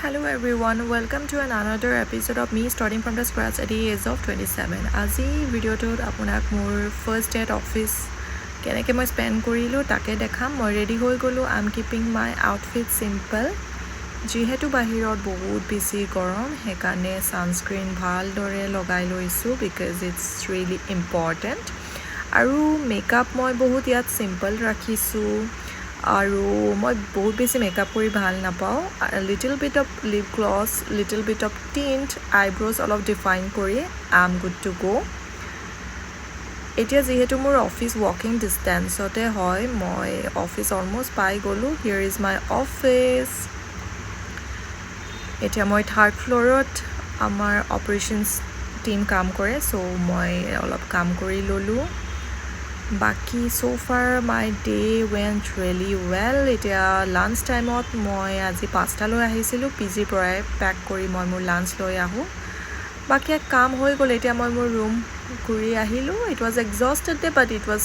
Hello everyone, welcome to another episode of me starting from the scratch at the age of 27. আজি ভিডিঅ'টোত আপোনাক মোৰ first day office কেনেকৈ মই spend কৰিলোঁ তাকে দেখাম। মই ৰেডি হৈ গ'লোঁ। I am keeping my outfit simple. যিহেতু বাহিৰত বহুত বেছি গৰম সেইকাৰণে ছানস্ক্ৰীন ভালদৰে লগাই লৈছোঁ বিকজ ইটছ ৰিয়েলি ইম্পৰ্টেণ্ট। আৰু মেকআপ মই বহুত ইয়াত চিম্পল ৰাখিছোঁ আৰু মই বহুত বেছি মেকআপ কৰি ভাল নাপাওঁ। Little bit of lip gloss, little bit of tint, eyebrows অলপ ডিফাইন কৰি আই এম গুড টু গ'। এতিয়া যিহেতু মোৰ অফিচ ৱাকিং ডিষ্টেঞ্চতে হয়, মই অফিচ অলমষ্ট পাই গ'লোঁ। হিয়াৰ ইজ মাই অফিচ। এতিয়া মই থাৰ্ড ফ্ল'ৰত আমাৰ অপাৰেশ্যনছ টীম কাম কৰে, চ' মই অলপ কাম কৰি ল'লোঁ। বাকী চ' মাই ডে ৱেণ্ট ৰিয়েলি ৱেল। এতিয়া লাঞ্চ টাইমত মই আজি 5টালৈ আহিছিলোঁ। PGৰ পৰাই পেক কৰি মই মোৰ লাঞ্চ লৈ আহোঁ। বাকী এক কাম হৈ গ'ল। এতিয়া মই মোৰ ৰুম ঘূৰি আহিলোঁ। It was exhausted day but it was